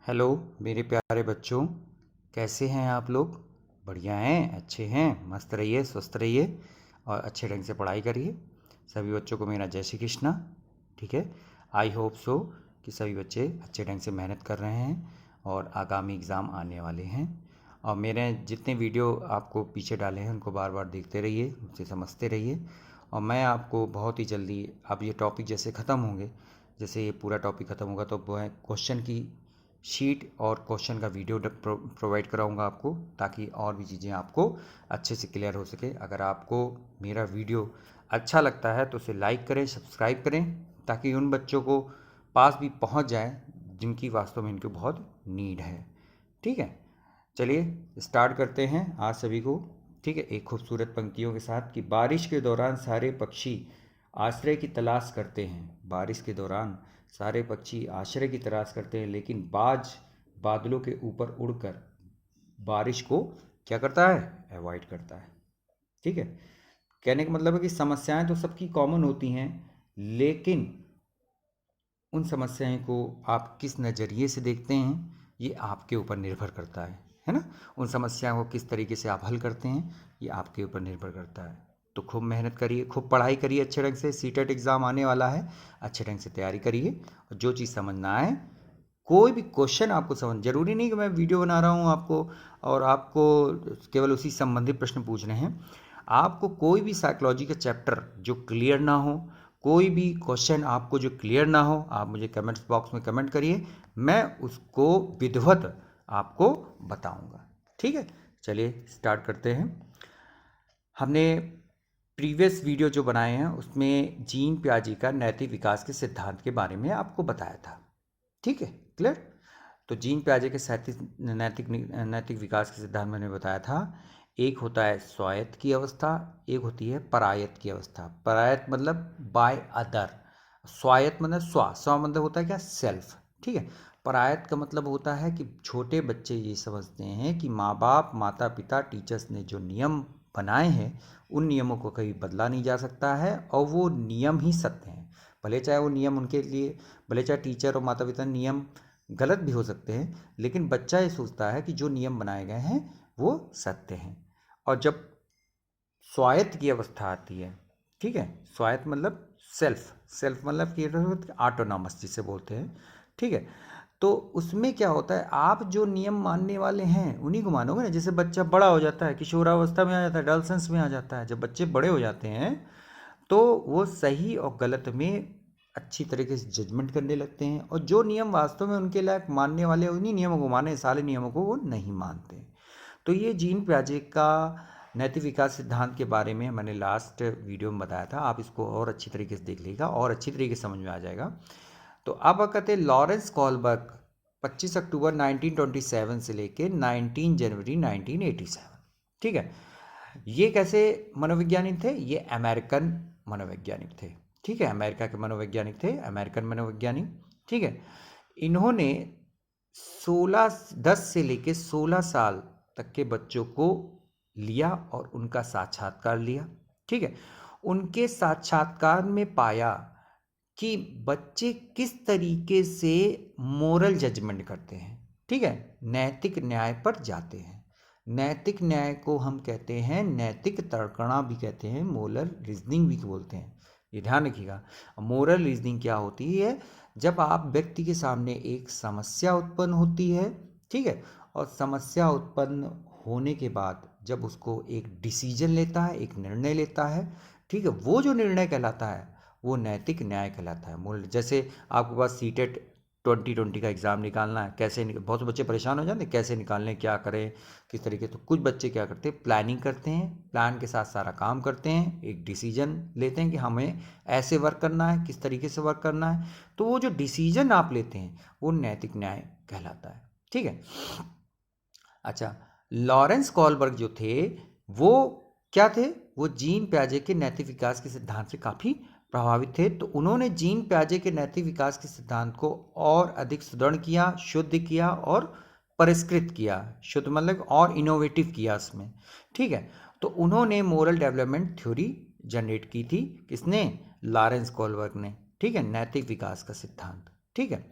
Hello मेरे प्यारे बच्चों, कैसे हैं आप लोग? बढ़िया हैं, अच्छे हैं। मस्त रहिए, स्वस्थ रहिए और अच्छे ढंग से पढ़ाई करिए। सभी बच्चों को मेरा जय श्री कृष्णा। ठीक है, आई होप सो कि सभी बच्चे अच्छे ढंग से मेहनत कर रहे हैं और आगामी एग्ज़ाम आने वाले हैं। और मेरे जितने वीडियो आपको पीछे डाले हैं उनको बार बार देखते रहिए, उनसे समझते रहिए। और मैं आपको बहुत ही जल्दी, अब ये टॉपिक जैसे ख़त्म होंगे, जैसे ये पूरा टॉपिक ख़त्म होगा तो मैं क्वेश्चन की शीट और क्वेश्चन का वीडियो प्रोवाइड कराऊंगा आपको, ताकि और भी चीज़ें आपको अच्छे से क्लियर हो सके। अगर आपको मेरा वीडियो अच्छा लगता है तो उसे लाइक करें, सब्सक्राइब करें, ताकि उन बच्चों को पास भी पहुंच जाए जिनकी वास्तव में इनकी बहुत नीड है। ठीक है, चलिए स्टार्ट करते हैं आज सभी को। ठीक है, एक खूबसूरत पंक्तियों के साथ कि बारिश के दौरान सारे पक्षी आश्रय की तलाश करते हैं। बारिश के दौरान सारे पक्षी आश्रय की तलाश करते हैं, लेकिन बाज बादलों के ऊपर उड़कर बारिश को क्या करता है? अवॉइड करता है। ठीक है, कहने का मतलब है कि समस्याएं तो सबकी कॉमन होती हैं, लेकिन उन समस्याएं को आप किस नज़रिए से देखते हैं ये आपके ऊपर निर्भर करता है ना। उन समस्याओं को किस तरीके से आप हल करते हैं ये आपके ऊपर निर्भर करता है। तो खूब मेहनत करिए, खूब पढ़ाई करिए अच्छे ढंग से। सीटेट एग्ज़ाम आने वाला है, अच्छे ढंग से तैयारी करिए। और जो चीज़ समझ ना आए, कोई भी क्वेश्चन आपको समझ, जरूरी नहीं कि मैं वीडियो बना रहा हूँ आपको और आपको केवल उसी संबंधित प्रश्न पूछ रहे हैं। आपको कोई भी साइकोलॉजी का चैप्टर जो क्लियर ना हो, कोई भी क्वेश्चन आपको जो क्लियर ना हो, आप मुझे कमेंट्स बॉक्स में कमेंट करिए, मैं उसको विधिवत आपको बताऊंगा। ठीक है, चलिए स्टार्ट करते हैं। हमने प्रीवियस वीडियो जो बनाए हैं उसमें जीन प्याजे का नैतिक विकास के सिद्धांत के बारे में आपको बताया था। ठीक है, क्लियर? तो जीन प्याजे के नैतिक विकास के सिद्धांत मैंने बताया था। एक होता है स्वायत्त की अवस्था, एक होती है परायत्त की अवस्था। परायत्त मतलब बाय अदर, स्वायत्त मतलब स्व मतलब होता है क्या? सेल्फ। ठीक है, परायत्त का मतलब होता है कि छोटे बच्चे ये समझते हैं कि माँ बाप, माता पिता, टीचर्स ने जो नियम बनाए हैं उन नियमों को कभी बदला नहीं जा सकता है, और वो नियम ही सत्य हैं। भले चाहे वो नियम उनके लिए, भले चाहे टीचर और माता पिता नियम गलत भी हो सकते हैं, लेकिन बच्चा ये सोचता है कि जो नियम बनाए गए हैं वो सत्य हैं। और जब स्वायत्त की अवस्था आती है, ठीक है, स्वायत्त मतलब सेल्फ, सेल्फ मतलब कि ऑटोनॉमस जिसे बोलते हैं। ठीक है, तो उसमें क्या होता है, आप जो नियम मानने वाले हैं उन्हीं को मानोगे ना। जैसे बच्चा बड़ा हो जाता है, किशोरावस्था में आ जाता है, एडोलसेंस में आ जाता है, जब बच्चे बड़े हो जाते हैं तो वो सही और गलत में अच्छी तरीके से जजमेंट करने लगते हैं, और जो नियम वास्तव में उनके लायक मानने वाले उन्हीं नियमों को माने, सारे नियमों को वो नहीं मानते। तो ये जीन प्याजे का नैतिक विकास सिद्धांत के बारे में मैंने लास्ट वीडियो में बताया था। आप इसको और अच्छी तरीके से देख लीजिएगा और अच्छी तरीके से समझ में आ जाएगा। तो अब कहते हैं लॉरेंस कॉलबर्ग 25 अक्टूबर 1927 से लेके 19 जनवरी 1987। ठीक है, ये कैसे मनोवैज्ञानिक थे? ये अमेरिकन मनोवैज्ञानिक थे। ठीक है, अमेरिका के मनोवैज्ञानिक थे, अमेरिकन मनोवैज्ञानिक। ठीक है, इन्होंने 10 से लेके 16 साल तक के बच्चों को लिया और उनका साक्षात्कार लिया। ठीक है, उनके साक्षात्कार में पाया कि बच्चे किस तरीके से मोरल जजमेंट करते हैं। ठीक है, नैतिक न्याय पर जाते हैं। नैतिक न्याय को हम कहते हैं नैतिक तर्कणा भी कहते हैं, मोरल रीजनिंग भी बोलते हैं। ये ध्यान रखिएगा। मोरल रीजनिंग क्या होती है? जब आप व्यक्ति के सामने एक समस्या उत्पन्न होती है, ठीक है, और समस्या उत्पन्न होने के बाद जब उसको एक डिसीजन लेता है, एक निर्णय लेता है, ठीक है, वो जो निर्णय कहलाता है वो नैतिक न्याय कहलाता है। मूल जैसे आपके पास सीटेट 2020 का एग्ज़ाम निकालना है, कैसे बहुत से बच्चे परेशान हो जाते हैं कैसे निकालने, क्या करें, किस तरीके। तो कुछ बच्चे क्या करते हैं, प्लानिंग करते हैं, प्लान के साथ सारा काम करते हैं, एक डिसीजन लेते हैं कि हमें ऐसे वर्क करना है, किस तरीके से वर्क करना है। तो वो जो डिसीजन आप लेते हैं वो नैतिक न्याय कहलाता है। ठीक है, अच्छा, लॉरेंस कॉलबर्ग जो थे वो क्या थे? वो जीन प्याजे के नैतिक विकास के सिद्धांत से काफ़ी प्रभावित थे। तो उन्होंने जीन प्याजे के नैतिक विकास के सिद्धांत को और अधिक सुदृढ़ किया, शुद्ध किया और परिष्कृत किया। शुद्ध मतलब और इनोवेटिव किया उसमें। ठीक है, तो उन्होंने मोरल डेवलपमेंट थ्योरी जनरेट की थी। किसने? लॉरेंस कॉलबर्ग ने। ठीक है, नैतिक विकास का सिद्धांत। ठीक है,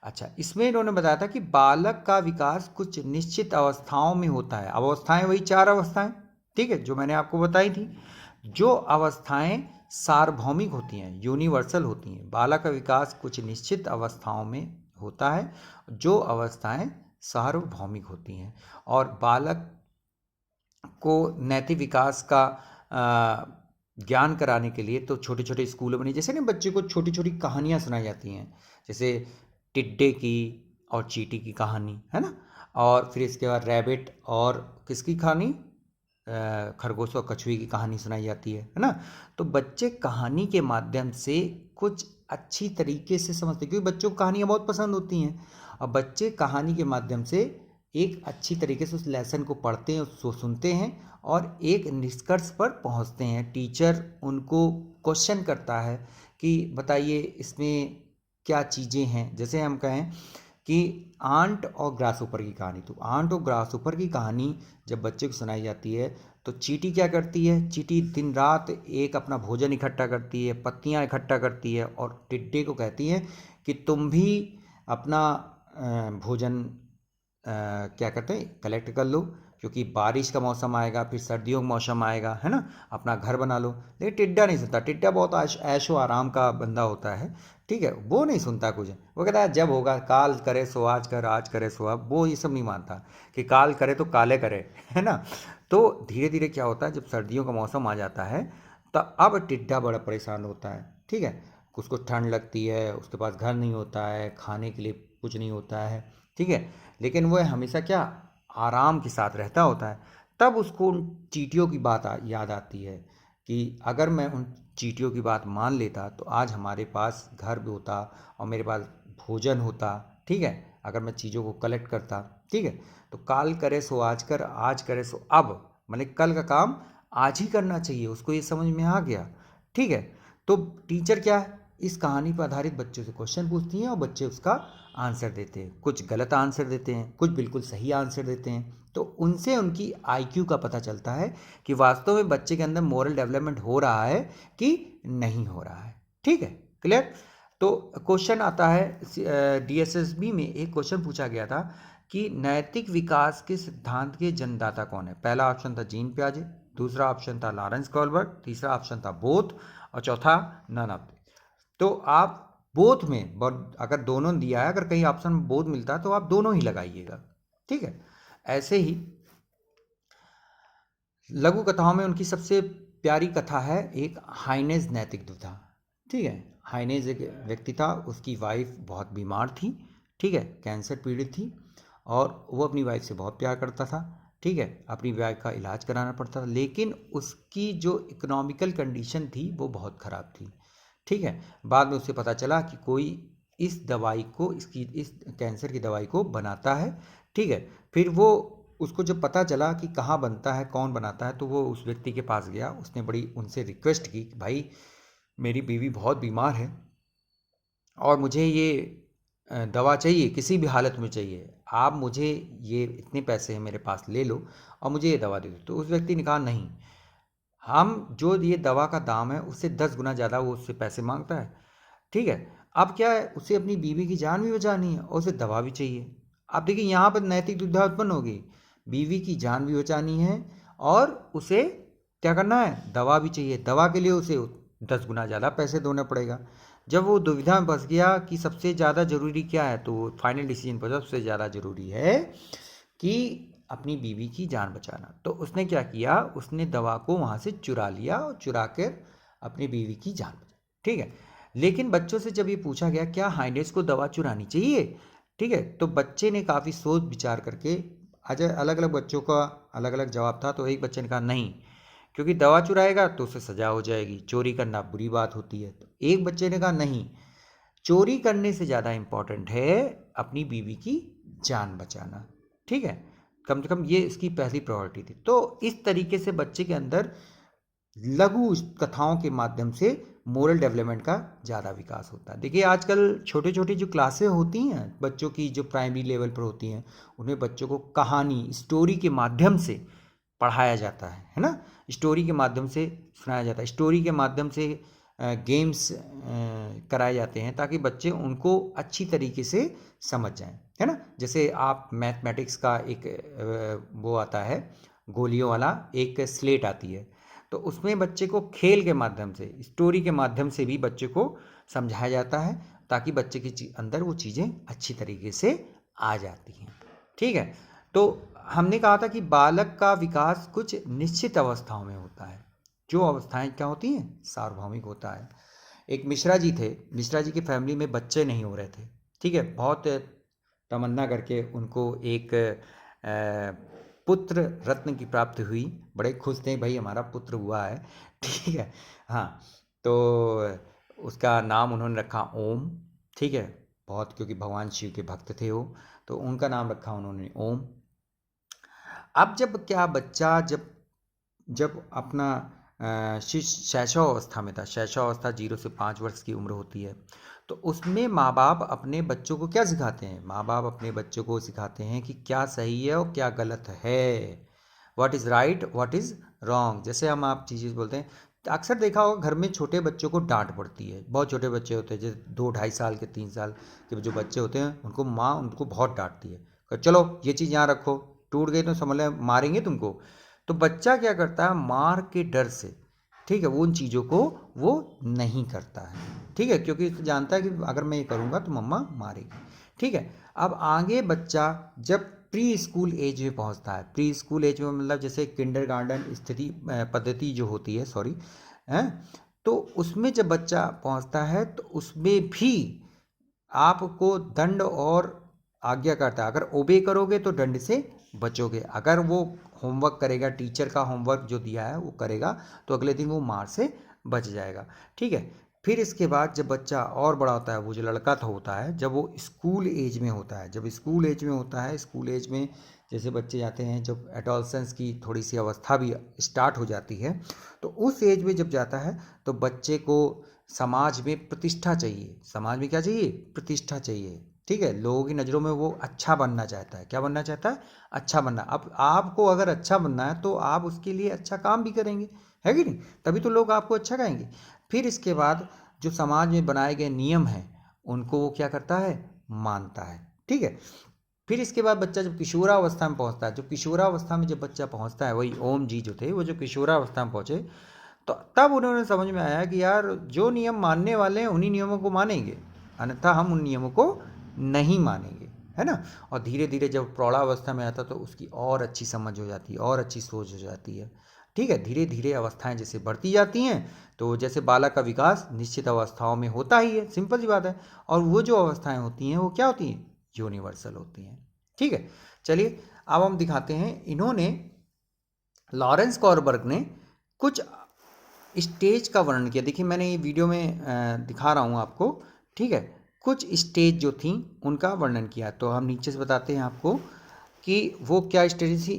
अच्छा, इसमें इन्होंने बताया था कि बालक का विकास कुछ निश्चित अवस्थाओं में होता है। अवस्थाएं वही 4 अवस्थाएं, ठीक है, जो मैंने आपको बताई थी। जो अवस्थाएं सार्वभौमिक होती हैं, यूनिवर्सल होती हैं। बालक का विकास कुछ निश्चित अवस्थाओं में होता है, जो अवस्थाएं सार्वभौमिक होती हैं। और बालक को नैतिक विकास का ज्ञान कराने के लिए तो छोटे छोटे स्कूलों में नहीं, जैसे ना बच्चे को छोटी छोटी कहानियाँ सुनाई जाती हैं, जैसे टिड्डे की और चींटी की कहानी, है ना। और फिर इसके बाद रैबिट और किसकी कहानी, खरगोश और कछुए की कहानी सुनाई जाती है ना। तो बच्चे कहानी के माध्यम से कुछ अच्छी तरीके से समझते हैं, क्योंकि बच्चों को कहानियाँ बहुत पसंद होती हैं। और बच्चे कहानी के माध्यम से एक अच्छी तरीके से उस लेसन को पढ़ते हैं, उसको सुनते हैं और एक निष्कर्ष पर पहुंचते हैं। टीचर उनको क्वेश्चन करता है कि बताइए इसमें क्या चीज़ें हैं। जैसे हम कहें कि आंट और ग्रासहोपर की कहानी, तो आंट और ग्रासहोपर की कहानी जब बच्चे को सुनाई जाती है तो चींटी क्या करती है, चींटी दिन रात एक अपना भोजन इकट्ठा करती है, पत्तियां इकट्ठा करती है और टिड्डे को कहती है कि तुम भी अपना भोजन क्या करते हैं, कलेक्ट कर लो, क्योंकि बारिश का मौसम आएगा, फिर सर्दियों का मौसम आएगा, है ना, अपना घर बना लो। लेकिन टिड्डा नहीं सुनता, टिड्डा बहुत ऐशो आराम का बंदा होता है, ठीक है, वो नहीं सुनता कुछ। वो कहता है जब होगा, काल करे सो आज कर, आज करे सो अब। वो ये सब नहीं मानता कि काल करे तो काले करे, है ना। तो धीरे धीरे क्या होता है, जब सर्दियों का मौसम आ जाता है तो अब टिड्डा बड़ा परेशान होता है, ठीक है। उसको ठंड लगती है, उसके पास घर नहीं होता है, खाने के लिए कुछ नहीं होता है, ठीक है। लेकिन वह हमेशा क्या, आराम के साथ रहता होता है। तब उसको उन चींटियों की बात याद आती है कि अगर मैं उन चींटियों की बात मान लेता तो आज हमारे पास घर भी होता और मेरे पास भोजन होता, ठीक है, अगर मैं चीज़ों को कलेक्ट करता, ठीक है। तो काल करे सो आज कर, आज करे सो अब, मतलब कल का काम आज ही करना चाहिए, उसको ये समझ में आ गया, ठीक है। तो टीचर क्या है, इस कहानी पर आधारित बच्चों से क्वेश्चन पूछती हैं और बच्चे उसका आंसर देते हैं। कुछ गलत आंसर देते हैं, कुछ बिल्कुल सही आंसर देते हैं। तो उनसे उनकी आईक्यू का पता चलता है कि वास्तव में बच्चे के अंदर मोरल डेवलपमेंट हो रहा है कि नहीं हो रहा है, ठीक है, क्लियर। तो क्वेश्चन आता है डीएसएसबी में एक क्वेश्चन पूछा गया था कि नैतिक विकास के सिद्धांत के जन्मदाता कौन है। पहला ऑप्शन था जीन पियाजे, दूसरा ऑप्शन था लॉरेंस कोलबर्ट, तीसरा ऑप्शन था बोथ और चौथा नन ऑफ। तो आप बोथ में, अगर दोनों दिया है, अगर कहीं ऑप्शन में बोथ मिलता है तो आप दोनों ही लगाइएगा, ठीक है। ऐसे ही लघु कथाओं में उनकी सबसे प्यारी कथा है एक हाइनेज नैतिक दुविधा, ठीक है। हाइनेज एक व्यक्ति था, उसकी वाइफ बहुत बीमार थी, ठीक है, कैंसर पीड़ित थी और वो अपनी वाइफ से बहुत प्यार करता था, ठीक है। अपनी वाइफ का इलाज कराना पड़ता था, लेकिन उसकी जो इकोनॉमिकल कंडीशन थी वो बहुत ख़राब थी, ठीक है। बाद में उसे पता चला कि कोई इस दवाई को, इस कैंसर की दवाई को बनाता है, ठीक है। फिर वो, उसको जब पता चला कि कहाँ बनता है, कौन बनाता है, तो वो उस व्यक्ति के पास गया। उसने बड़ी उनसे रिक्वेस्ट की कि भाई मेरी बीवी बहुत बीमार है और मुझे ये दवा चाहिए, किसी भी हालत में चाहिए, आप मुझे ये इतने पैसे हैं मेरे पास, ले लो और मुझे ये दवा दे दो। तो उस व्यक्ति ने कहा नहीं, हम जो ये दवा का दाम है उससे 10 गुना ज़्यादा वो उससे पैसे मांगता है, ठीक है। अब क्या है, उसे अपनी बीवी की जान भी बचानी है और उसे दवा भी चाहिए। अब देखिए यहाँ पर नैतिक दुविधा उत्पन्न होगी, बीवी की जान भी बचानी है और उसे क्या करना है, दवा भी चाहिए, दवा के लिए उसे 10 गुना ज़्यादा पैसे देना पड़ेगा। जब वो दुविधा में फंस गया कि सबसे ज़्यादा ज़रूरी क्या है, तो फाइनल डिसीजन पर सबसे ज़्यादा ज़रूरी है कि अपनी बीवी की जान बचाना। तो उसने क्या किया, उसने दवा को वहाँ से चुरा लिया और चुरा कर अपनी बीवी की जान बचाई, ठीक है। लेकिन बच्चों से जब ये पूछा गया क्या हाइनेस को दवा चुरानी चाहिए, ठीक है, तो बच्चे ने काफ़ी सोच विचार करके, आज अलग अलग बच्चों का अलग अलग जवाब था, तो एक बच्चे ने कहा नहीं, क्योंकि दवा चुराएगा तो उसे सजा हो जाएगी, चोरी करना बुरी बात होती है। तो एक बच्चे ने कहा नहीं, चोरी करने से ज़्यादा इम्पॉर्टेंट है अपनी बीवी की जान बचाना, ठीक है, कम से कम ये इसकी पहली प्रायोरिटी थी। तो इस तरीके से बच्चे के अंदर लघु कथाओं के माध्यम से मोरल डेवलपमेंट का ज़्यादा विकास होता है। देखिए आजकल छोटे छोटी जो क्लासें होती हैं बच्चों की, जो प्राइमरी लेवल पर होती हैं, उनमें बच्चों को कहानी, स्टोरी के माध्यम से पढ़ाया जाता है ना, स्टोरी के माध्यम से सुनाया जाता है, स्टोरी के माध्यम से गेम्स कराए जाते हैं ताकि बच्चे उनको अच्छी तरीके से समझ जाएं, है ना। जैसे आप मैथमेटिक्स का एक वो आता है, गोलियों वाला एक स्लेट आती है, तो उसमें बच्चे को खेल के माध्यम से, स्टोरी के माध्यम से भी बच्चे को समझाया जाता है ताकि बच्चे के अंदर वो चीज़ें अच्छी तरीके से आ जाती हैं। ठीक है, तो हमने कहा था कि बालक का विकास कुछ निश्चित अवस्थाओं में होता है। जो अवस्थाएं क्या होती हैं, सार्वभौमिक होता है। एक मिश्रा जी थे, मिश्रा जी की फैमिली में बच्चे नहीं हो रहे थे। ठीक है, बहुत तमन्ना करके उनको एक पुत्र रत्न की प्राप्ति हुई। बड़े खुश थे, भाई हमारा पुत्र हुआ है। ठीक है, हाँ, तो उसका नाम उन्होंने रखा ओम। ठीक है, बहुत, क्योंकि भगवान शिव के भक्त थे वो, तो उनका नाम रखा उन्होंने ओम। अब जब क्या बच्चा जब जब अपना शैशव अवस्था में था, शैशव अवस्था 0 से 5 वर्ष की उम्र होती है, तो उसमें माँ बाप अपने बच्चों को क्या सिखाते हैं, माँ बाप अपने बच्चों को सिखाते हैं कि क्या सही है और क्या गलत है, what is right what is wrong. जैसे हम आप चीज़ें बोलते हैं, अक्सर देखा होगा घर में छोटे बच्चों को डांट पड़ती है। बहुत छोटे बच्चे होते हैं, जैसे 2-2.5 साल के, 3 साल के जो बच्चे होते हैं, उनको माँ उनको बहुत डांटती है, चलो ये चीज़ यहाँ रखो, टूट गई तो समझ लें मारेंगे तुमको। तो बच्चा क्या करता है, मार के डर से, ठीक है, वो उन चीज़ों को वो नहीं करता है। ठीक है, क्योंकि जानता है कि अगर मैं ये करूँगा तो मम्मा मारेगी। ठीक है, अब आगे बच्चा जब प्री स्कूल एज में पहुंचता है, प्री स्कूल एज में मतलब जैसे किंडरगार्टन स्थिति पद्धति जो होती है, सॉरी, है, तो उसमें जब बच्चा पहुंचता है तो उसमें भी आपको दंड और आज्ञा करता है। अगर ओबे करोगे तो दंड से बचोगे, अगर वो होमवर्क करेगा, टीचर का होमवर्क जो दिया है वो करेगा, तो अगले दिन वो मार से बच जाएगा। ठीक है, फिर इसके बाद जब बच्चा और बड़ा होता है, वो जो लड़का तो होता है, जब वो स्कूल एज में होता है, जब स्कूल एज में होता है, स्कूल एज में जैसे बच्चे जाते हैं, जब एडोलसेंस की थोड़ी सी अवस्था भी स्टार्ट हो जाती है, तो उस एज में जब जाता है तो बच्चे को समाज में प्रतिष्ठा चाहिए। समाज में क्या चाहिए, प्रतिष्ठा चाहिए। ठीक है, लोगों की नज़रों में वो अच्छा बनना चाहता है। क्या बनना चाहता है, अच्छा बनना। अब आपको अगर अच्छा बनना है तो आप उसके लिए अच्छा काम भी करेंगे, है कि नहीं, तभी तो लोग आपको अच्छा कहेंगे। फिर इसके बाद जो समाज में बनाए गए नियम हैं उनको वो क्या करता है, मानता है। ठीक है, फिर इसके बाद बच्चा जब किशोरावस्था में पहुंचता है, जो किशोरावस्था में जब बच्चा पहुंचता है, वही ओम जी जो थे वो जो किशोरावस्था में पहुंचे, तो तब उन्होंने समझ में आया कि यार जो नियम मानने वाले हैं उन्हीं नियमों को मानेंगे, अन्यथा हम उन नियमों को नहीं मानेंगे, है ना। और धीरे धीरे जब प्रौढ़ावस्था में आता तो उसकी और अच्छी समझ हो जाती है, और अच्छी सोच हो जाती है। ठीक है, धीरे धीरे अवस्थाएं जैसे बढ़ती जाती हैं, तो जैसे बालक का विकास निश्चित अवस्थाओं में होता ही है, सिंपल सी बात है। और वो जो अवस्थाएं होती हैं वो क्या होती हैं, यूनिवर्सल होती हैं। ठीक है, चलिए अब हम दिखाते हैं, इन्होंने लॉरेंस कॉर्बर्ग ने कुछ स्टेज का वर्णन किया। देखिए मैंने ये वीडियो में दिखा रहा हूँ आपको। ठीक है, कुछ स्टेज जो थी उनका वर्णन किया, तो हम नीचे से बताते हैं आपको कि वो क्या स्टेज थी।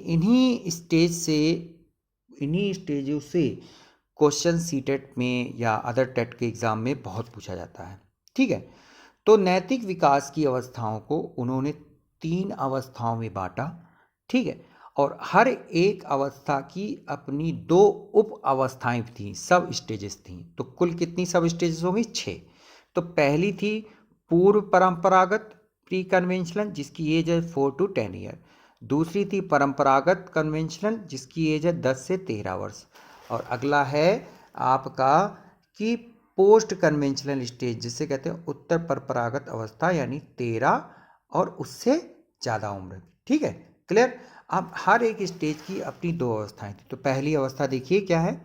इन्हीं स्टेजों से क्वेश्चन सीटेट में या अदर टेट के एग्ज़ाम में बहुत पूछा जाता है। ठीक है, तो नैतिक विकास की अवस्थाओं को उन्होंने 3 अवस्थाओं में बांटा। ठीक है, और हर एक अवस्था की अपनी 2 उप अवस्थाएं थीं, सब स्टेजेस थीं। तो कुल कितनी सब स्टेजेस होंगी, 6। तो पहली थी पूर्व परंपरागत, प्री कन्वेंशनल, जिसकी एज है 4 to 10 ईयर। दूसरी थी परंपरागत कन्वेंशनल, जिसकी एज है 10 से 13 वर्ष। और अगला है आपका कि पोस्ट कन्वेंशनल स्टेज, जिसे कहते हैं उत्तर परंपरागत अवस्था, यानी 13 और उससे ज़्यादा उम्र। ठीक है, क्लियर। अब हर एक स्टेज की अपनी 2 अवस्थाएं थी। तो पहली अवस्था देखिए क्या है,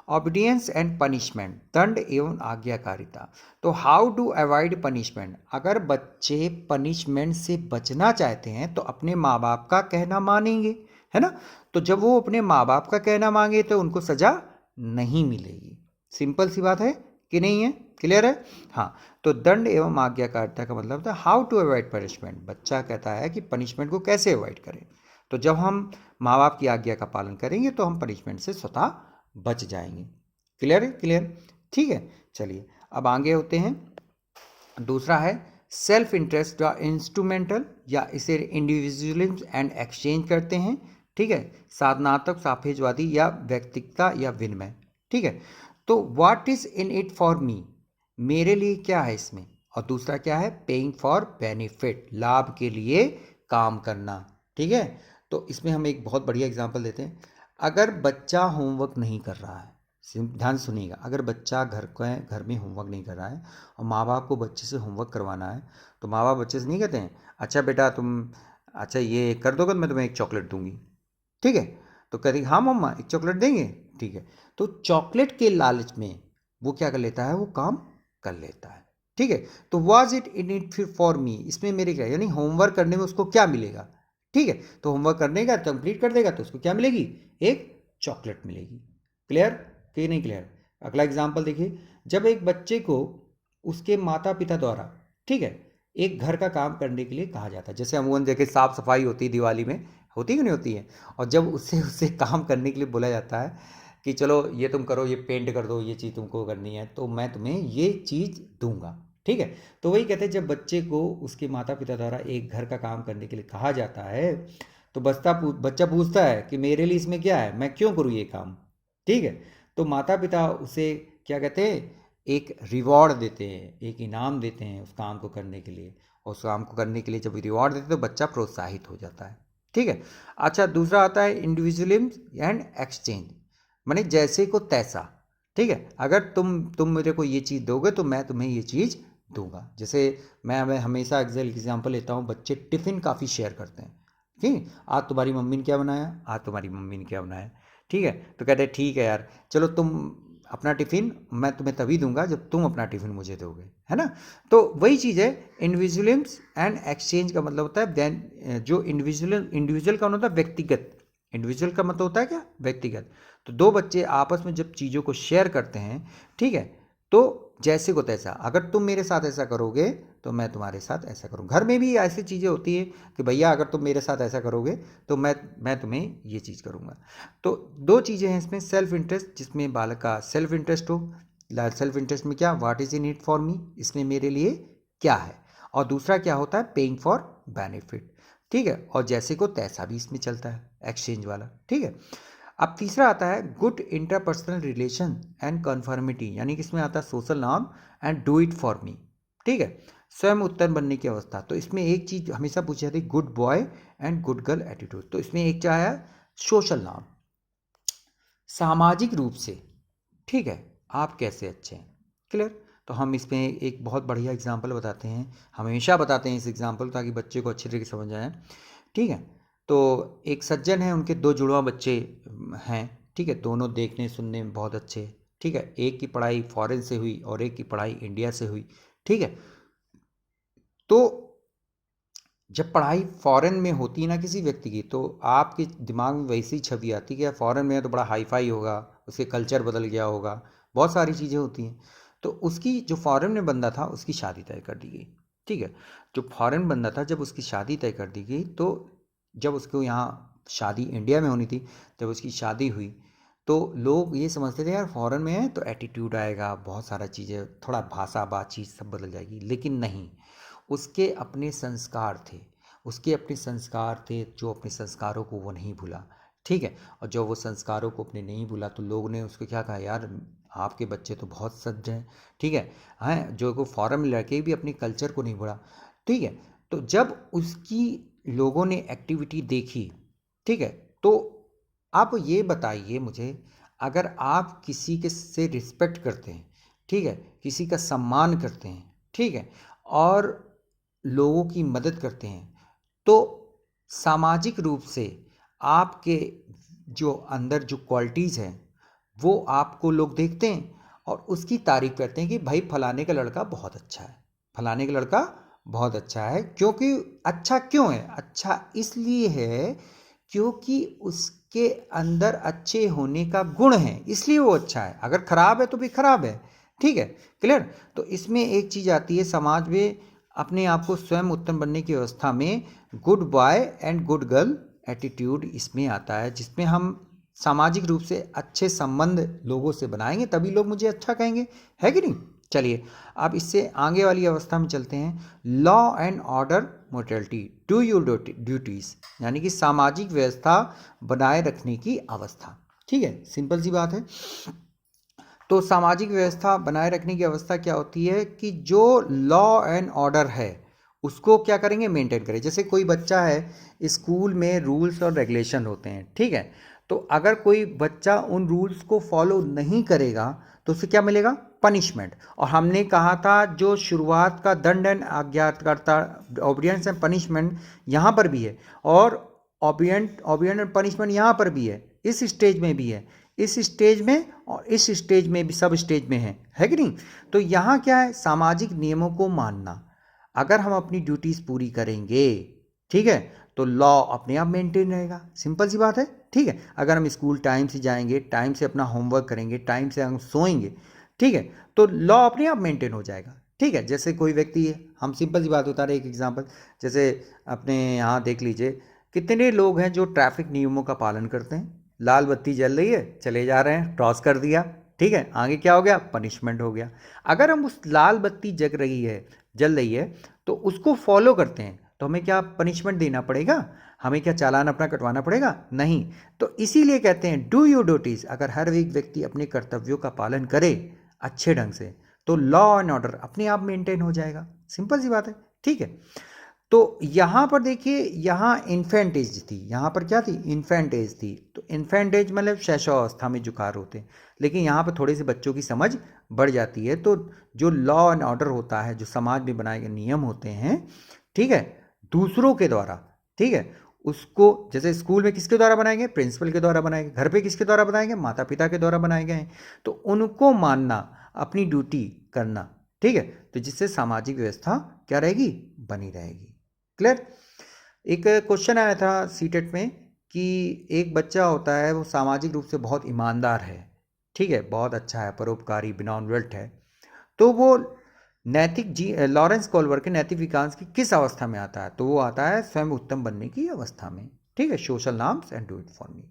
ऑबिडियंस एंड पनिशमेंट, दंड एवं आज्ञाकारिता। तो हाउ टू अवॉइड पनिशमेंट, अगर बच्चे पनिशमेंट से बचना चाहते हैं तो अपने माँ बाप का कहना मानेंगे, है ना। तो जब वो अपने माँ बाप का कहना मांगे तो उनको सजा नहीं मिलेगी। सिंपल सी बात है कि नहीं है, क्लियर है। हाँ, तो दंड एवं आज्ञाकारिता का मतलब था हाउ टू अवॉइड पनिशमेंट। बच्चा कहता है कि पनिशमेंट को कैसे अवॉइड करें, तो जब हम माँ बाप की आज्ञा का पालन करेंगे तो हम पनिशमेंट से स्वतः बच जाएंगे। क्लियर है, क्लियर। ठीक है, चलिए अब आगे होते हैं। दूसरा है सेल्फ इंटरेस्ट या इंस्ट्रूमेंटल, या इसे इंडिविजुअलिज्म एंड एक्सचेंज करते हैं। ठीक है, साधनात्मक, सापेक्षवादी या व्यक्तिगता या विनिमय। ठीक है, तो what is in it for मी, मेरे लिए क्या है इसमें, और दूसरा क्या है, पेइंग फॉर बेनिफिट, लाभ के लिए काम करना। ठीक है, तो इसमें हम एक बहुत बढ़िया एग्जांपल देते हैं। अगर बच्चा होमवर्क नहीं कर रहा है, ध्यान सुनिएगा, अगर बच्चा घर में होमवर्क नहीं कर रहा है और माँ बाप को बच्चे से होमवर्क करवाना है, तो माँ बाप बच्चे से नहीं कहते हैं अच्छा बेटा तुम अच्छा ये कर दोगे तो मैं तुम्हें एक चॉकलेट दूंगी। ठीक है, तो कहेगी हाँ मम्मा एक चॉकलेट देंगे। ठीक है, तो चॉकलेट के लालच में वो क्या कर लेता है, वो काम कर लेता है। ठीक है, तो was it in it for मी, इसमें मेरे क्या, यानी होमवर्क करने में उसको क्या मिलेगा। ठीक है, तो होमवर्क करने का कंप्लीट कर देगा तो उसको क्या मिलेगी, एक चॉकलेट मिलेगी। क्लियर कि नहीं क्लियर। अगला एग्जाम्पल देखिए, जब एक बच्चे को उसके माता पिता द्वारा, ठीक है, एक घर का काम करने के लिए कहा जाता है, जैसे अमूमन देखे साफ सफाई होती है दिवाली में, होती है कि नहीं होती है, और जब उससे उससे काम करने के लिए बोला जाता है कि चलो ये तुम करो, ये पेंट कर दो, ये चीज़ तुमको करनी है तो मैं तुम्हें ये चीज़ दूंगा। ठीक है, तो वही कहते हैं जब बच्चे को उसके माता पिता द्वारा एक घर का काम करने के लिए कहा जाता है तो बच्चा पूछता है कि मेरे लिए इसमें क्या है, मैं क्यों करूँ ये काम। ठीक है, तो माता पिता उसे क्या कहते हैं, एक रिवॉर्ड देते हैं, एक इनाम देते हैं उस काम को करने के लिए, और उस काम को करने के लिए जब रिवॉर्ड देते हैं तो बच्चा प्रोत्साहित हो जाता है। ठीक है, अच्छा दूसरा आता है इंडिविजुअलिज्म एंड एक्सचेंज, माने जैसे को तैसा। ठीक है, अगर तुम मेरे को ये चीज़ दोगे तो मैं तुम्हें ये चीज़ दूंगा। जैसे मैं हमेशा एग्जाम्पल लेता हूँ, बच्चे टिफ़िन काफ़ी शेयर करते हैं। ठीक, आज तुम्हारी मम्मी ने क्या बनाया, आज तुम्हारी मम्मी ने क्या बनाया। ठीक है, तो कहते हैं ठीक है यार चलो तुम अपना टिफ़िन मैं तुम्हें तभी दूंगा जब तुम अपना टिफ़िन मुझे दोगे, है ना। तो वही चीज़ है, इंडिविजुअलिज्म एंड एक्सचेंज का मतलब होता है देन जो इंडिविजुअल का होता है व्यक्तिगत, इंडिविजुअल का मतलब होता है क्या, व्यक्तिगत। तो दो बच्चे आपस में जब चीज़ों को शेयर करते हैं, ठीक है, तो जैसे को तैसा, अगर तुम मेरे साथ ऐसा करोगे तो मैं तुम्हारे साथ ऐसा करूँ। घर में भी ऐसी चीज़ें होती है कि भैया अगर तुम मेरे साथ ऐसा करोगे तो मैं तुम्हें ये चीज़ करूँगा। तो दो चीज़ें हैं इसमें, सेल्फ इंटरेस्ट, जिसमें बालक का सेल्फ इंटरेस्ट हो, सेल्फ इंटरेस्ट में क्या, what is in it for मी, इसमें मेरे लिए क्या है, और दूसरा क्या होता है, पेइंग फॉर बेनिफिट। ठीक है, और जैसे को तैसा भी इसमें चलता है, एक्सचेंज वाला। ठीक है, अब तीसरा आता है good interpersonal relation and conformity, यानी कि इसमें आता है social norm and do it for मी। ठीक है, स्वयं उत्तम बनने की अवस्था, तो इसमें एक चीज़ हमेशा पूछी जाती है, good boy and good girl attitude. तो इसमें एक क्या है, सोशल नॉर्म, सामाजिक रूप से, ठीक है, आप कैसे अच्छे हैं। क्लियर, तो हम इसमें एक बहुत बढ़िया एग्जाम्पल बताते हैं, हमेशा बताते हैं इस एग्जाम्पल ताकि बच्चे को अच्छी तरीके से समझ आए। ठीक है, तो एक सज्जन है, उनके दो जुड़वा बच्चे हैं। ठीक है, दोनों देखने सुनने में बहुत अच्छे। ठीक है, एक की पढ़ाई फॉरेन से हुई और एक की पढ़ाई इंडिया से हुई। ठीक है, तो जब पढ़ाई फॉरेन में होती है ना किसी व्यक्ति की, तो आपके दिमाग में वैसी छवि आती है कि यार फॉरेन में है तो बड़ा हाई फाई होगा, उसके कल्चर बदल गया होगा, बहुत सारी चीज़ें होती हैं। तो उसकी जो फॉरेन में बंदा था उसकी शादी तय कर दी गई। ठीक है, जो फॉरेन बंदा था जब उसकी शादी तय कर दी गई, तो जब उसको यहाँ शादी इंडिया में होनी थी, जब उसकी शादी हुई तो लोग ये समझते थे यार फॉरेन में है तो एटीट्यूड आएगा, बहुत सारा चीज़ें, थोड़ा भाषा बातचीत सब बदल जाएगी, लेकिन नहीं, उसके अपने संस्कार थे, उसके अपने संस्कार थे, जो अपने संस्कारों को वो नहीं भूला। ठीक है, और जब वो संस्कारों को अपने नहीं भूला तो लोगों ने उसको क्या कहा, यार आपके बच्चे तो बहुत सज्ज हैं। ठीक है, हैं जो को फॉरेन में लड़के भी अपने कल्चर को नहीं भूला। ठीक है, तो जब उसकी लोगों ने एक्टिविटी देखी, ठीक है, तो आप ये बताइए मुझे, अगर आप किसी के से रिस्पेक्ट करते हैं, ठीक है, किसी का सम्मान करते हैं, ठीक है, और लोगों की मदद करते हैं, तो सामाजिक रूप से आपके जो अंदर जो क्वालिटीज़ हैं वो आपको लोग देखते हैं और उसकी तारीफ करते हैं कि भाई फलाने का लड़का बहुत अच्छा है, फलाने का लड़का बहुत अच्छा है। क्योंकि अच्छा क्यों है, अच्छा इसलिए है क्योंकि उसके अंदर अच्छे होने का गुण है, इसलिए वो अच्छा है। अगर खराब है तो भी खराब है। ठीक है, क्लियर। तो इसमें एक चीज़ आती है, समाज में अपने आप को स्वयं उत्तम बनने की अवस्था में good boy and good girl attitude इसमें आता है, जिसमें हम सामाजिक रूप से अच्छे संबंध लोगों से बनाएंगे तभी लोग मुझे अच्छा कहेंगे, है कि नहीं। चलिए अब इससे आगे वाली अवस्था में चलते हैं, law and order mortality, do your duties, यानी कि सामाजिक व्यवस्था बनाए रखने की अवस्था। ठीक है, सिंपल सी बात है। तो सामाजिक व्यवस्था बनाए रखने की अवस्था क्या होती है कि जो लॉ एंड ऑर्डर है उसको क्या करेंगे, मेंटेन करें। जैसे कोई बच्चा है, स्कूल में रूल्स और रेगुलेशन होते हैं, ठीक है। तो अगर कोई बच्चा उन रूल्स को फॉलो नहीं करेगा तो उसे क्या मिलेगा, पनिशमेंट। और हमने कहा था जो शुरुआत का दंड एंड अज्ञातकर्ता, ऑबिडियंस एंड पनिशमेंट यहाँ पर भी है, और ऑबिडियंस एंड पनिशमेंट यहाँ पर भी है, इस स्टेज में भी है, इस स्टेज में और इस स्टेज में भी, सब स्टेज में है कि नहीं। तो यहाँ क्या है, सामाजिक नियमों को मानना। अगर हम अपनी ड्यूटीज पूरी करेंगे, ठीक है, तो लॉ अपने आप मेंटेन रहेगा, सिंपल सी बात है, ठीक है। अगर हम स्कूल टाइम से जाएंगे, टाइम से अपना होमवर्क करेंगे, टाइम से हम सोएंगे, ठीक है, तो लॉ अपने आप मेंटेन हो जाएगा, ठीक है। जैसे कोई व्यक्ति है, हम सिंपल सी बात बता रहे हैं, एक एग्जांपल, जैसे अपने यहाँ देख लीजिए, कितने लोग हैं जो ट्रैफिक नियमों का पालन करते हैं। लाल बत्ती जल रही है, चले जा रहे हैं, क्रॉस कर दिया, ठीक है, आगे क्या हो गया, पनिशमेंट हो गया। अगर हम उस लाल बत्ती जल रही है तो उसको फॉलो करते हैं तो हमें क्या पनिशमेंट देना पड़ेगा, हमें क्या चालान अपना कटवाना पड़ेगा, नहीं। तो इसीलिए कहते हैं डू योर ड्यूटीज। अगर हर एक व्यक्ति अपने कर्तव्यों का पालन करे अच्छे ढंग से तो लॉ एंड ऑर्डर अपने आप मेंटेन हो जाएगा, सिंपल सी बात है, ठीक है। तो यहाँ पर देखिए, यहाँ इन्फेंट एज थी, यहाँ पर क्या थी, इन्फेंट एज थी। तो इन्फेंट एज मतलब शैशवावस्था में जो कार्य होते हैं, लेकिन यहाँ पर थोड़े से बच्चों की समझ बढ़ जाती है। तो जो लॉ एंड ऑर्डर होता है, जो समाज में बनाए गए नियम होते हैं, ठीक है, दूसरों के द्वारा, ठीक है, उसको जैसे स्कूल में किसके द्वारा बनाए गए, प्रिंसिपल के द्वारा बनाए गए, घर पे किसके द्वारा बनाए गए, माता पिता के द्वारा बनाए गए हैं, तो उनको मानना, अपनी ड्यूटी करना, ठीक है। तो जिससे सामाजिक व्यवस्था क्या रहेगी, बनी रहेगी। क्लियर। एक क्वेश्चन आया था सीटेट में कि एक बच्चा होता है, वो सामाजिक रूप से बहुत ईमानदार है, ठीक है, बहुत अच्छा है, परोपकारी, बिनॉनवेल्ट है, तो वो लॉरेंस कोल्बर के नैतिक विकास की किस अवस्था में आता है, तो वो आता है स्वयं उत्तम बनने की अवस्था में, ठीक है। Social norms and do it for me.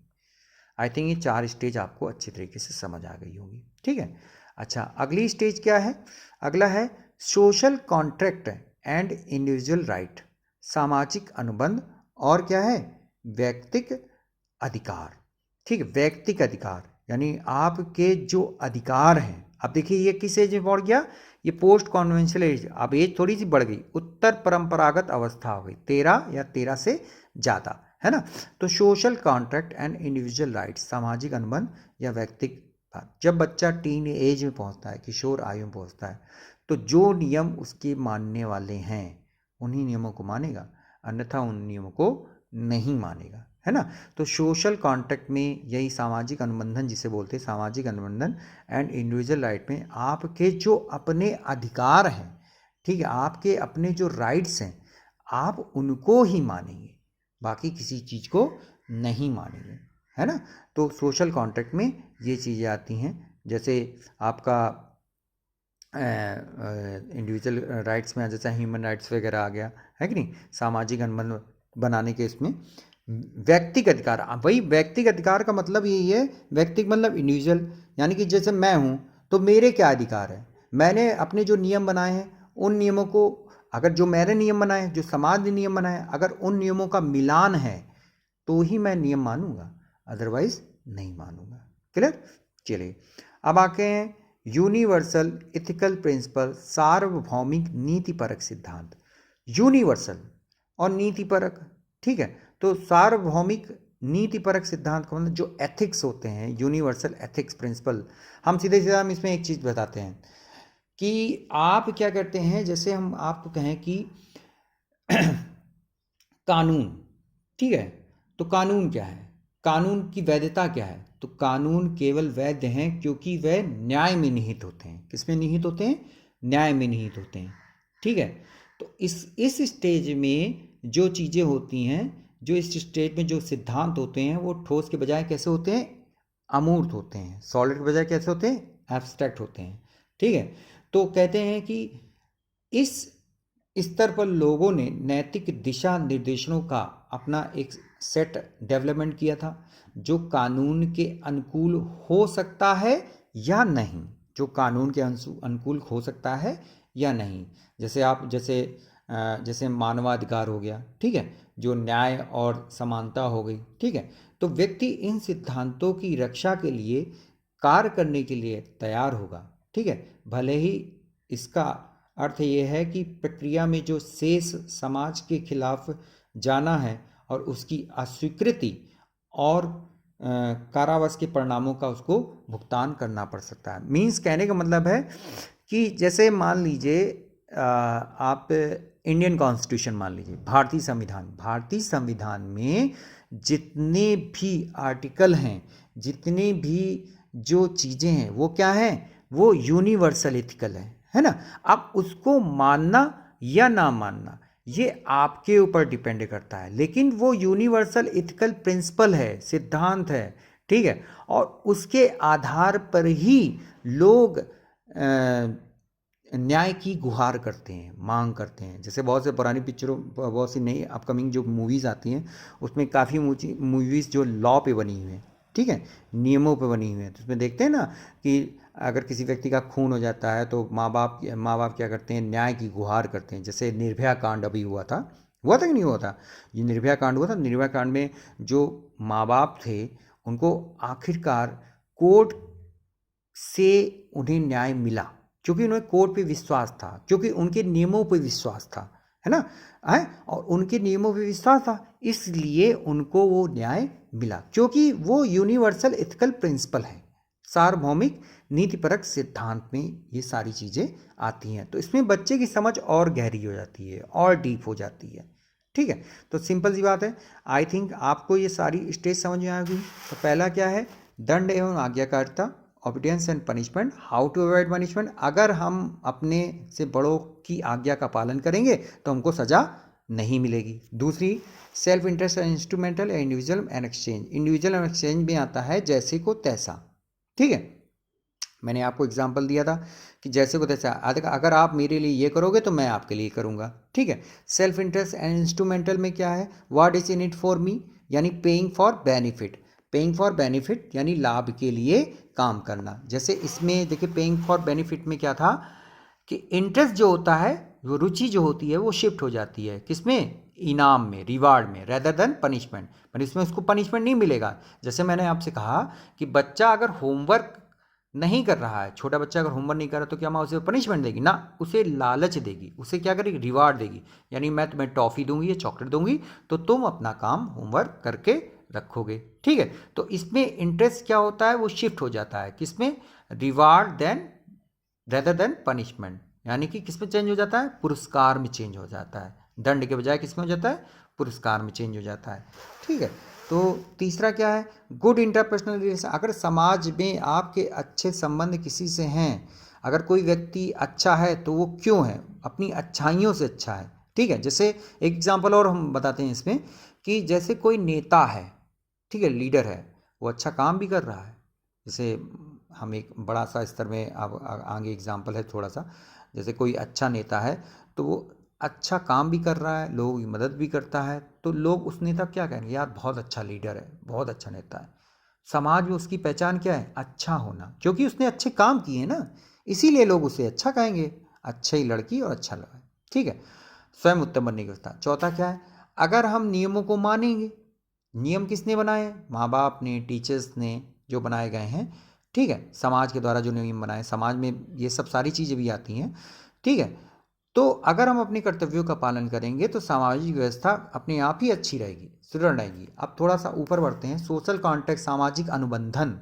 I think ये 4 स्टेज आपको अच्छी तरीके से समझ आ गई होगी, ठीक है। अच्छा, अगली स्टेज क्या है, अगला है social contract and individual right, सामाजिक अनुबंध और क्या है, व्यक्तिक अधिकार, ठीक है। व्यक्तिक अधिकार यानी आपके जो अधिकार हैं। अब देखिए ये किस एज में बढ़ गया, ये पोस्ट कॉन्वेंशनल एज, अब एज थोड़ी सी बढ़ गई, उत्तर परंपरागत अवस्था हो गई, 13 या 13 से ज़्यादा, है ना। तो social contract and individual rights, सामाजिक अनुबंध या व्यक्तिक, जब बच्चा टीन एज में पहुंचता है, किशोर आयु में पहुंचता है, तो जो नियम उसके मानने वाले हैं उन्हीं नियमों को मानेगा, अन्यथा उन नियमों को नहीं मानेगा, है ना। तो सोशल कॉन्ट्रैक्ट में यही सामाजिक अनुबंधन जिसे बोलते हैं, सामाजिक अनुबंधन एंड इंडिविजुअल राइट में आपके जो अपने अधिकार हैं, ठीक है, आपके अपने जो राइट्स हैं, आप उनको ही मानेंगे, बाकी किसी चीज़ को नहीं मानेंगे, है ना। तो सोशल कॉन्ट्रैक्ट में ये चीज़ें आती हैं, जैसे आपका इंडिविजुअल राइट्स में जैसे ह्यूमन राइट्स वगैरह आ गया, है कि नहीं, सामाजिक अनुबंध बनाने के इसमें व्यक्तिगत अधिकार। वही व्यक्तिगत अधिकार का मतलब यही है, व्यक्तिगत मतलब इंडिविजुअल, यानी कि जैसे मैं हूँ तो मेरे क्या अधिकार है, मैंने अपने जो नियम बनाए हैं उन नियमों को, अगर जो मैंने नियम बनाए, जो समाज ने नियम बनाए, अगर उन नियमों का मिलान है तो ही मैं नियम मानूंगा, अदरवाइज नहीं मानूंगा। क्लियर। चलिए अब आके हैं यूनिवर्सल इथिकल प्रिंसिपल, सार्वभौमिक नीतिपरक सिद्धांत। यूनिवर्सल और नीतिपरक, ठीक है। तो सार्वभौमिक नीतिपरक सिद्धांत का मतलब जो एथिक्स होते हैं, यूनिवर्सल एथिक्स प्रिंसिपल, हम सीधे सीधा हम इसमें एक चीज़ बताते हैं कि आप क्या करते हैं, जैसे हम आपको कहें कि कानून, ठीक है, तो कानून क्या है, कानून की वैधता क्या है, तो कानून केवल वैध हैं क्योंकि वह न्याय में निहित होते हैं। किस में निहित होते हैं, न्याय में निहित होते हैं, ठीक है। तो इस स्टेज में जो चीज़ें होती हैं, जो इस स्टेज में जो सिद्धांत होते हैं, वो ठोस के बजाय कैसे होते हैं, अमूर्त होते हैं, सॉलिड के बजाय कैसे होते हैं, एब्स्ट्रैक्ट होते हैं, ठीक है। तो कहते हैं कि इस स्तर पर लोगों ने नैतिक दिशा निर्देशों का अपना एक सेट डेवलपमेंट किया था, जो कानून के अनुकूल हो सकता है या नहीं, जो कानून के अनुकूल हो सकता है या नहीं। जैसे आप जैसे मानवाधिकार हो गया, ठीक है, जो न्याय और समानता हो गई, ठीक है। तो व्यक्ति इन सिद्धांतों की रक्षा के लिए कार्य करने के लिए तैयार होगा। ठीक है, भले ही इसका अर्थ ये है कि प्रक्रिया में जो शेष समाज के खिलाफ जाना है और उसकी अस्वीकृति और कारावास के परिणामों का उसको भुगतान करना पड़ सकता है। मीन्स कहने का मतलब है कि जैसे मान लीजिए आप इंडियन कॉन्स्टिट्यूशन मान लीजिए, भारतीय संविधान में जितने भी आर्टिकल हैं, जितने भी जो चीज़ें हैं, वो क्या हैं, वो यूनिवर्सल एथिकल है ना। अब उसको मानना या ना मानना ये आपके ऊपर डिपेंड करता है, लेकिन वो यूनिवर्सल एथिकल प्रिंसिपल है, सिद्धांत है। ठीक है, और उसके आधार पर ही लोग न्याय की गुहार करते हैं, मांग करते हैं। जैसे बहुत से पुरानी पिक्चरों, बहुत सी नई अपकमिंग जो मूवीज़ आती हैं, उसमें काफ़ी मूवीज़ जो लॉ पे बनी हुई हैं, ठीक है, नियमों पे बनी हुई हैं। तो उसमें देखते हैं ना कि अगर किसी व्यक्ति का खून हो जाता है तो माँ बाप क्या करते हैं, न्याय की गुहार करते हैं। जैसे निर्भया कांड अभी हुआ था कि नहीं हुआ था, ये निर्भया कांड हुआ था। निर्भया कांड में जो माँ बाप थे उनको आखिरकार कोर्ट से उन्हें न्याय मिला, क्योंकि उन्हें कोर्ट पे विश्वास था, क्योंकि उनके नियमों पे विश्वास था, है ना, है, और उनके नियमों पे विश्वास था, इसलिए उनको वो न्याय मिला, क्योंकि वो यूनिवर्सल एथिकल प्रिंसिपल है, सार्वभौमिक नीतिपरक सिद्धांत में ये सारी चीज़ें आती हैं। तो इसमें बच्चे की समझ और गहरी हो जाती है और डीप हो जाती है। ठीक है, तो सिंपल सी बात है। आई थिंक आपको ये सारी स्टेज समझ में आ गई। तो पहला क्या है, दंड एवं आज्ञाकारिता, obedience and punishment, how to avoid punishment. अगर हम अपने से बड़ों की आज्ञा का पालन करेंगे तो हमको सजा नहीं मिलेगी। दूसरी, सेल्फ इंटरेस्ट एंड इंस्ट्रूमेंटल या individual and exchange. Individual and exchange में आता है जैसे को तैसा। ठीक है, मैंने आपको एग्जाम्पल दिया था कि जैसे को तैसा, अगर आप मेरे लिए ये करोगे तो मैं आपके लिए करूँगा। ठीक है, सेल्फ इंटरेस्ट एंड इंस्ट्रूमेंटल में क्या है, what is in it for me, यानी paying for benefit. Paying for benefit यानी लाभ के लिए काम करना। जैसे इसमें देखिए, पेइंग फॉर बेनिफिट में क्या था कि इंटरेस्ट जो होता है, वो रुचि जो होती है, वो शिफ्ट हो जाती है किसमें, इनाम में, रिवार्ड में, रेदर देन पनिशमेंट। पर इसमें उसको पनिशमेंट नहीं मिलेगा। जैसे मैंने आपसे कहा कि बच्चा अगर होमवर्क नहीं कर रहा है, छोटा बच्चा अगर होमवर्क नहीं कर रहा तो क्या माँ उसे पनिशमेंट देगी ना, उसे लालच देगी, उसे क्या करेगी, रिवार्ड देगी। यानी मैं तुम्हें टॉफ़ी दूंगी या चॉकलेट दूंगी तो तुम अपना काम होमवर्क करके रखोगे। ठीक है, तो इसमें इंटरेस्ट क्या होता है, वो शिफ्ट हो जाता है किसमें, reward then rather than punishment, यानी कि किसमें चेंज हो जाता है, पुरस्कार में चेंज हो जाता है। दंड के बजाय किसमें हो जाता है, पुरस्कार में चेंज हो जाता है। ठीक है, तो तीसरा क्या है, गुड इंटरपर्सनल रिलेशन। अगर समाज में आपके अच्छे संबंध किसी से हैं, अगर कोई व्यक्ति अच्छा है तो वो क्यों है, अपनी अच्छाइयों से अच्छा है। ठीक है, जैसे एक एग्जांपल और हम बताते हैं इसमें कि जैसे कोई नेता है, ठीक है, लीडर है, वो अच्छा काम भी कर रहा है। जैसे हम एक बड़ा सा स्तर में, अब आगे एग्जांपल है थोड़ा सा, जैसे कोई अच्छा नेता है तो वो अच्छा काम भी कर रहा है, लोगों की मदद भी करता है, तो लोग उस नेता क्या कहेंगे, यार बहुत अच्छा लीडर है, बहुत अच्छा नेता है। समाज में उसकी पहचान क्या है, अच्छा होना, क्योंकि उसने अच्छे काम किए ना, इसीलिए लोग उसे अच्छा कहेंगे, अच्छी लड़की और अच्छा लगा। ठीक है, स्वयं उत्तम बनने की व्यवस्था। चौथा क्या है, अगर हम नियमों को मानेंगे, नियम किसने बनाए, माँ बाप ने, टीचर्स ने जो बनाए गए हैं, ठीक है, समाज के द्वारा जो नियम बनाए, समाज में ये सब सारी चीज़ें भी आती हैं। ठीक है, तो अगर हम अपने कर्तव्यों का पालन करेंगे तो सामाजिक व्यवस्था अपने आप ही अच्छी रहेगी, सुदृढ़ रहेगी। अब थोड़ा सा ऊपर बढ़ते हैं, सोशल कॉन्टेक्ट, सामाजिक अनुबंधन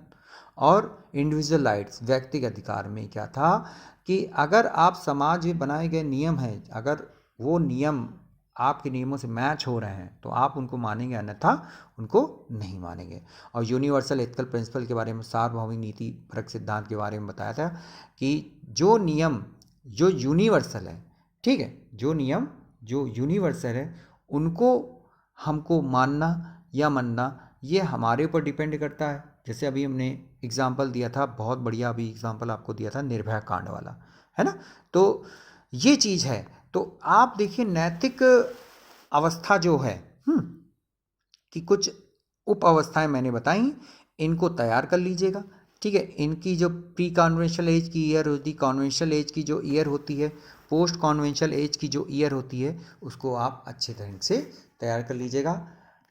और इंडिविजुअल राइट्स, व्यक्तिगत अधिकार में क्या था कि अगर आप समाज में बनाए गए नियम हैं, अगर वो नियम आपके नियमों से मैच हो रहे हैं तो आप उनको मानेंगे, अन्यथा उनको नहीं मानेंगे। और यूनिवर्सल एथिकल प्रिंसिपल के बारे में, सार्वभौमिक नीति परक सिद्धांत के बारे में बताया था कि जो नियम जो यूनिवर्सल है, ठीक है, जो नियम जो यूनिवर्सल है, उनको हमको मानना या मानना ये हमारे ऊपर डिपेंड करता है। जैसे अभी हमने एग्जाम्पल दिया था, बहुत बढ़िया अभी एग्जाम्पल आपको दिया था निर्भया कांड वाला, है ना। तो ये चीज़ है। तो आप देखिए, नैतिक अवस्था जो है, कि कुछ उप अवस्थाएं मैंने बताई, इनको तैयार कर लीजिएगा। ठीक है, इनकी जो प्री कॉन्वेंशनल एज की ईयर होती है, कॉन्वेंशनल एज की जो ईयर होती है, पोस्ट कॉन्वेंशनल एज की जो ईयर होती है, उसको आप अच्छे तरह से तैयार कर लीजिएगा।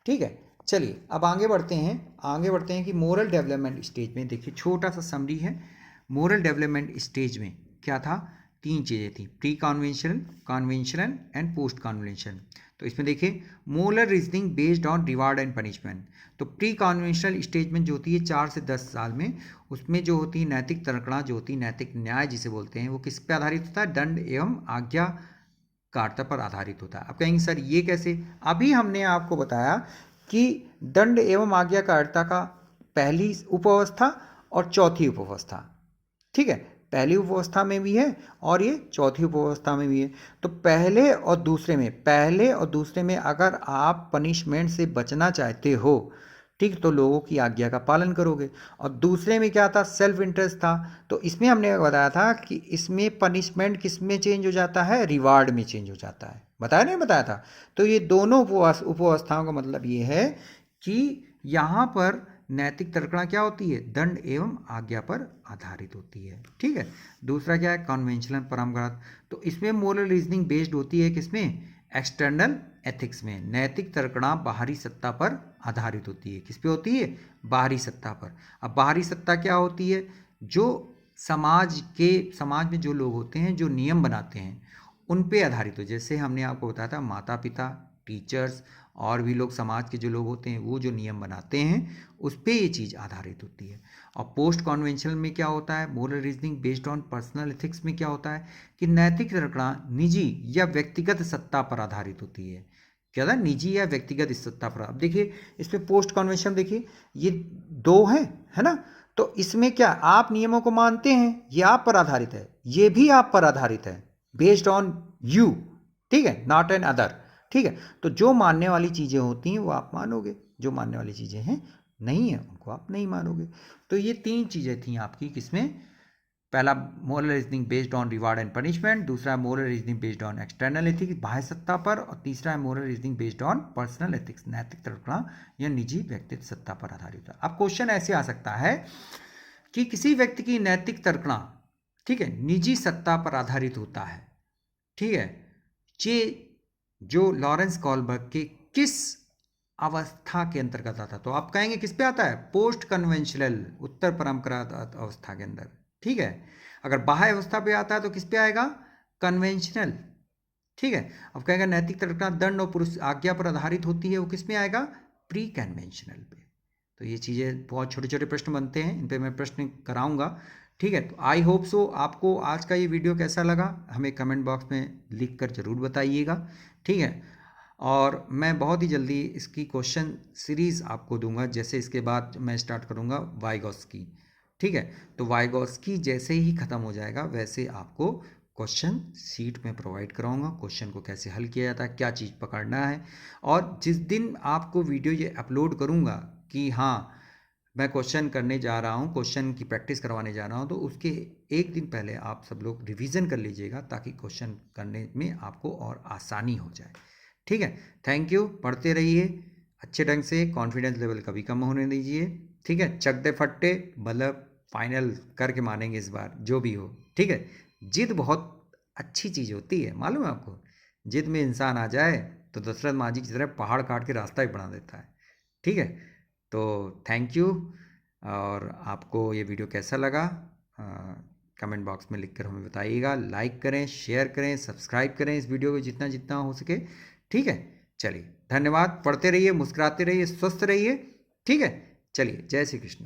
ठीक है, चलिए अब आगे बढ़ते हैं कि मोरल डेवलपमेंट स्टेज में देखिए छोटा सा समरी है। मोरल डेवलपमेंट स्टेज में क्या था, 3 चीज़ें थी, pre conventional, conventional and post conventional. तो इसमें देखिए moral reasoning based on reward and punishment. तो प्री कन्वेंशनल स्टेज में जो होती है 4 से 10 साल में, उसमें जो होती है नैतिक तर्कणा जो होती है, नैतिक न्याय जिसे बोलते हैं, वो किस पे आधारित होता है, दंड एवं आज्ञाकारिता पर आधारित होता है। अब कहेंगे सर ये कैसे, अभी हमने आपको बताया कि दंड एवं आज्ञाकारिता का पहली उपअवस्था और चौथी उपअवस्था, ठीक है, पहली उपअवस्था में भी है और ये चौथी उपअवस्था में भी है। तो पहले और दूसरे में अगर आप पनिशमेंट से बचना चाहते हो, ठीक, तो लोगों की आज्ञा का पालन करोगे। और दूसरे में क्या था, सेल्फ इंटरेस्ट था। तो इसमें हमने बताया था कि इसमें पनिशमेंट किस में चेंज हो जाता है, रिवार्ड में चेंज हो जाता है, बताया नहीं बताया था। तो ये दोनों उपअवस्थाओं का मतलब ये है कि यहाँ पर नैतिक तर्कणा क्या होती है, दंड एवं आज्ञा पर आधारित होती है, ठीक है। दूसरा क्या है, कन्वेंशनल परंपरागत। तो इसमें मोरल रीजनिंग बेस्ड होती है किसमें, एक्सटर्नल एथिक्स में। नैतिक तर्कणा बाहरी सत्ता पर आधारित होती है, किस पे होती है, बाहरी सत्ता पर। अब बाहरी सत्ता क्या होती है, जो समाज में जो लोग होते हैं जो नियम बनाते हैं उन पे आधारित हो। जैसे हमने आपको बताया था माता पिता, टीचर्स और भी लोग, समाज के जो लोग होते हैं वो जो नियम बनाते हैं उस पे ये चीज़ आधारित होती है। और पोस्ट कन्वेंशनल में क्या होता है, moral reasoning based on personal ethics में क्या होता है कि नैतिक तर्कणा निजी या व्यक्तिगत सत्ता पर आधारित होती है। क्या था, निजी या व्यक्तिगत सत्ता पर। अब देखिए इसमें पोस्ट कन्वेंशन देखिए ये 2 हैं, है ना। तो इसमें क्या, आप नियमों को मानते हैं, ये आप पर आधारित है, ये भी आप पर आधारित है, बेस्ड ऑन यू, ठीक है, नॉट एन अदर, ठीक है। तो जो मानने वाली चीज़ें होती हैं वो आप मानोगे, जो मानने वाली चीज़ें हैं नहीं है उनको आप नहीं मानोगे। तो ये 3 चीज़ें थी आपकी किसमें, पहला moral reasoning based on reward and punishment, दूसरा moral reasoning based on external ethics बाह्य सत्ता पर, और तीसरा है moral reasoning based on personal ethics नैतिक तर्कणा या निजी व्यक्तिगत सत्ता पर आधारित है। अब क्वेश्चन ऐसे आ सकता है कि किसी व्यक्ति की नैतिक तर्कणा, ठीक है, निजी सत्ता पर आधारित होता है, ठीक है, ये जो लॉरेंस कॉलबर्ग के किस अवस्था के अंतर्गत आता, तो आप कहेंगे किस पे आता है, पोस्ट कन्वेंशनल, उत्तर परंपरागत अवस्था के अंदर, ठीक है। अगर बाह्य अवस्था पे आता है तो किस पे आएगा, कन्वेंशनल, ठीक है। अब कहेगा नैतिक तर्कणा दंड और पुरुष आज्ञा पर आधारित होती है, वो किस में आएगा, प्री कन्वेंशनल पे। तो ये चीज़ें बहुत छोटे छोटे प्रश्न बनते हैं, इन पे मैं प्रश्न कराऊंगा, ठीक है। तो आई होप सो आपको आज का ये वीडियो कैसा लगा हमें कमेंट बॉक्स में लिख कर ज़रूर बताइएगा, ठीक है। और मैं बहुत ही जल्दी इसकी क्वेश्चन सीरीज़ आपको दूंगा, जैसे इसके बाद मैं स्टार्ट करूंगा वाइगॉस्की, ठीक है। तो वाइगॉस्की जैसे ही ख़त्म हो जाएगा वैसे आपको क्वेश्चन सीट में प्रोवाइड कराऊंगा, क्वेश्चन को कैसे हल किया जाता है, क्या चीज़ पकड़ना है। और जिस दिन आपको वीडियो ये अपलोड करूंगा कि हाँ मैं क्वेश्चन करने जा रहा हूँ, क्वेश्चन की प्रैक्टिस करवाने जा रहा हूँ, तो उसके एक दिन पहले आप सब लोग रिवीजन कर लीजिएगा ताकि क्वेश्चन करने में आपको और आसानी हो जाए, ठीक है। थैंक यू, पढ़ते रहिए अच्छे ढंग से, कॉन्फिडेंस लेवल कभी कम होने दीजिए, ठीक है। चक दे फट्टे, मतलब फाइनल करके मानेंगे इस बार जो भी हो, ठीक है। जिद बहुत अच्छी चीज़ होती है, मालूम है आपको, जिद में इंसान आ जाए तो दशरथ मांझी की तरह पहाड़ काट के रास्ता ही बना देता है, ठीक है। तो थैंक यू, और आपको ये वीडियो कैसा लगा कमेंट बॉक्स में लिखकर हमें बताइएगा। लाइक करें, शेयर करें, सब्सक्राइब करें इस वीडियो को जितना जितना हो सके, ठीक है। चलिए धन्यवाद, पढ़ते रहिए, मुस्कुराते रहिए, स्वस्थ रहिए, ठीक है। चलिए, जय श्री कृष्ण।